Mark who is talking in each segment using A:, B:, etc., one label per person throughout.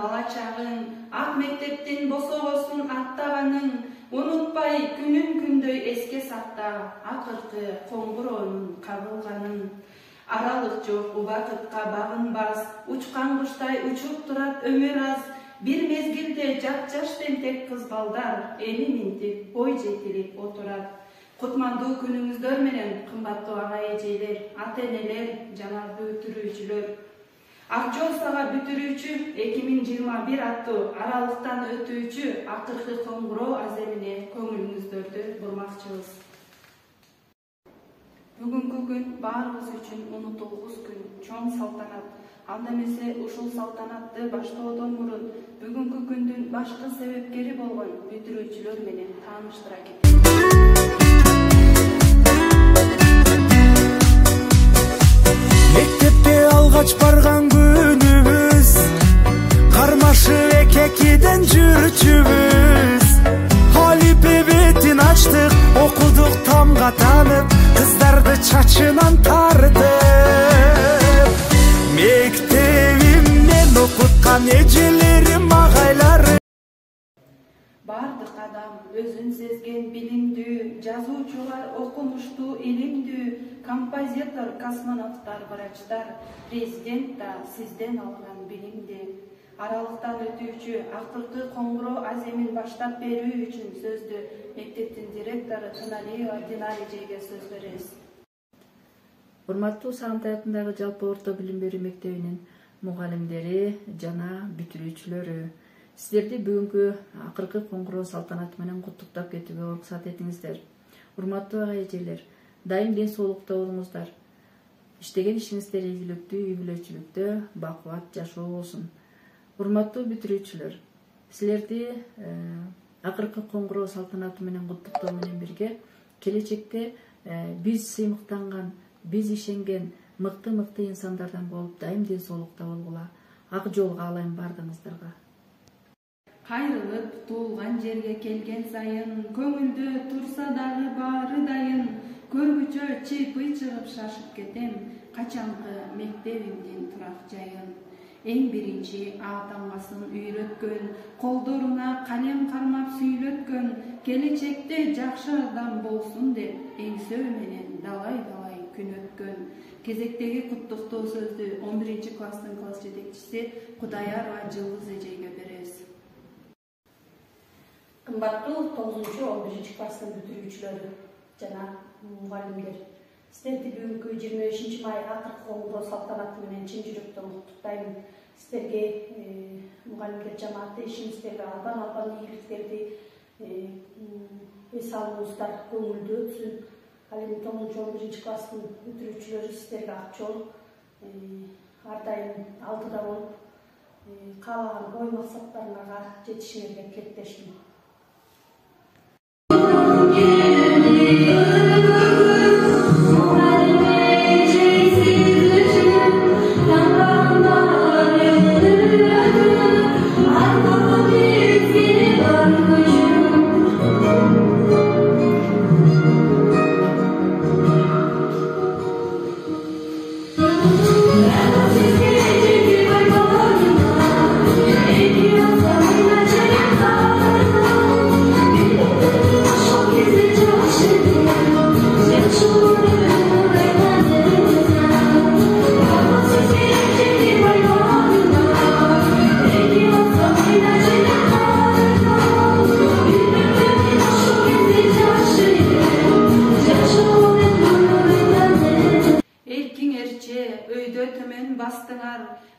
A: бала чагың, ак мектептин босогосун аттаганың, унутпай күнүн күндөй эске сакта, акыркы коңгуроонун кагылганын. Аралык жок, убакытка багынбас, учкан куштай учуп турат өмүр аз. Бир мезгилде жап-жаш тентек кыз балдар, эми минтип, бой жетилип отурат. Кутмандуу күнүңүздөр менен, кымбаттуу ага эжелер, ата-энелер, жанарды бүтүрүүчүлөр. Ак жол сага бүтүрүүчү 2021 аттуу аралыктан өтүүчү акыркы коңгуроо аземине көңүлүңүздөрдү бурмакчыбыз. Бүгүнкү күн баарыбыз үчүн унутулгус күн, чоң салтанат. Анда эмесе ушул салтанатты баштоодон мурун бүгүнкү күндүн башкы себепкери болгон бүтүрүүчүлөр менен тааныштыра кетебиз.
B: Мектепке алгач барган күнүбүз, кармашып эки-экиден жүрчүбүз. Алипе бетин ачтык, окудук тамга танып, кыздарды чачынан тартып. Мектебимден окуткан эжелерим, агайларым.
A: Бардык адам өзүн сезген билимдүү, жазуучулар окумуштуу, илимдүү, композитор, космонавттар, врачтар, президент да сизден алган билимди. Аралыктан өтүүчү акыркы коңгуроо аземин баштап берүү үчүн сөздү мектептин директору Тыналиева Динар эжеге сөз беребиз.
C: Урматтуу Сагынтай атындагы жалпы орто билим берүү мектебинин мугалимдери жана бүтүрүүчүлөрү, сиздерди бүгүнкү акыркы коңгуроо салтанаты менен куттуктап кетүүгө уруксат этиңиздер. Урматтуу ага эжелер, дайым ден соолукта болуңуздар. Иштеген ишиңиздер ийгиликтүү, үй бүлөчүлүктө бакубат жашоо болсун. Урматтуу бүтүрүүчүлөр, силерди акыркы коңгуроо салтанаты менен куттуктоо менен бирге келечекте биз сыймыктанган, биз ишенген мыкты инсандардан болуп дайым ден соолукта болгула. Ак жолго алайын бардыгыңыздарга.
A: Кайрылып туулган жерге келген сайын, көңүлдө турса дагы баары дайын, көргүчө чыйпый чыгып шашып кетем, качанкы мектебимдин турак жайын. Эң биринчи А таңбасын үйрөткөн, колдоруна калем кармап сүйлөткөн, келечекте жакшы адам болсун деп эңсөө менен далай күн өткөн. Кезектеги куттуктоо сөздү 11 класстын класс жетекчиси Кудаярова Жылгыз эжеге беребиз.
D: Кымбаттуу 9-11 класстын бүтүрүүчүлөрү жана мугалимдер, сиздерди бүгүнкү 25 май акыркы коңгуроо салтанаты менен чын жүрөктөн куттуктайм. Сиздерге мугалимдер жамааты ишиңиздерге албан ийгиликтерди эс алыңыздар, көңүлдүү өтсүн. Ал эми 9-11 класстын бүтүрүүчүлөрү сиздерге ак жол, ар дайым алдыда болуп, каалаган ой максаттарыңарга жетишиңерге тилектештим.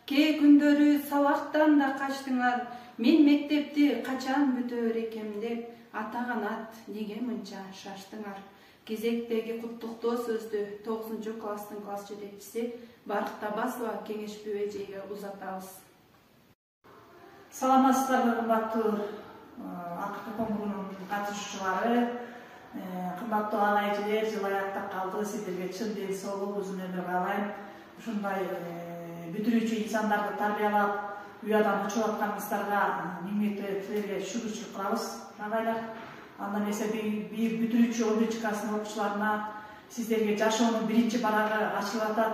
A: Кээ күндөрү сабактан да качтыңар, мен мектепти качан бүтөөр экем деп, ата канат неге мынча шаштыңар. Кезектеги куттуктоо сөздү 9 класстын класс жетекчиси Барк Табасова Кеңешбүү эжеге узатабыз.
E: Саламатсыздарбы, кымбаттуу акыркы коңгуроонун катышуучулары, кымбаттуу ана эжелер, жыл аякта калды, сиздерге чын ден соолук, узун өмүр каалайм. Ушундай бүтүрүүчү инсандарды тарбиялап, үй адам учуп атканыңыздарга миңнете силерге шүгүрчүлүк кылабыз, агайлар. Анда эмесе бүтүрүүчү 11 класстын окуучуларына сиздерге жашоонун биринчи барагы ачылып атат.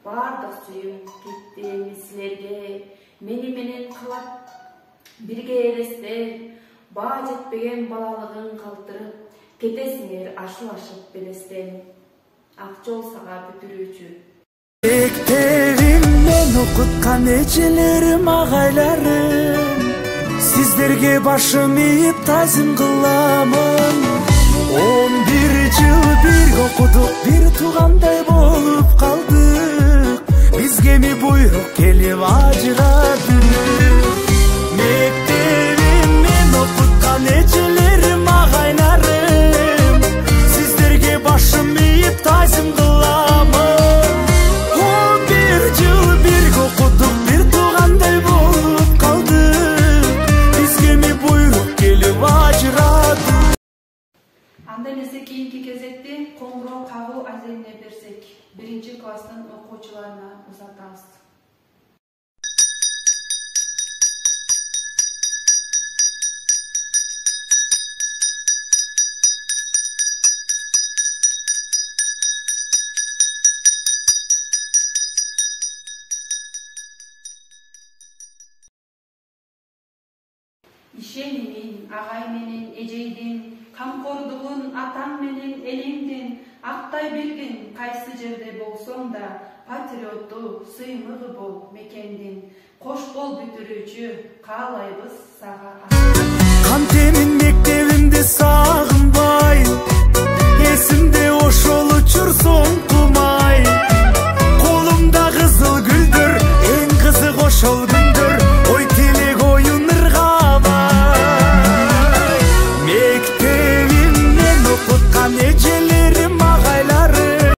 C: Бардык сүйүм кетти эми силерге, мени менен кылат бирге элестер. Баа жетпеген балалыгын калтырып, кетесиңер ашылашып белестен. Ак жол сага бүтүрүүчү.
B: Мектебимден окуткан эжелерим, агайларым, сиздерге башым ийип тазим кыламын. 11 жыл бирге окудук, бир туугандай болуп калдык. Бизге ми буйрук келип ажырады. Мектебимден окуткан эжелерим, агайларым, сиздерге башым ийип тазим кыламын. 11 жыл бирге окудук, бир туугандай болуп калдык. Бизге ми буйрук келип ажырады.
A: Анда эмесе кийинки кезекти коңгуроо кагуу аземине берсек, 1-класстын окуучуларына узатабыз. Ишенимин агай менен эжейдин, камкордугун атаң менен элиңдин, актай билгин кайсы жерде болсоң да, патриотту сыймыгы бол мекендин. Кош бол бүтүрүүчү, каалайбыз сага.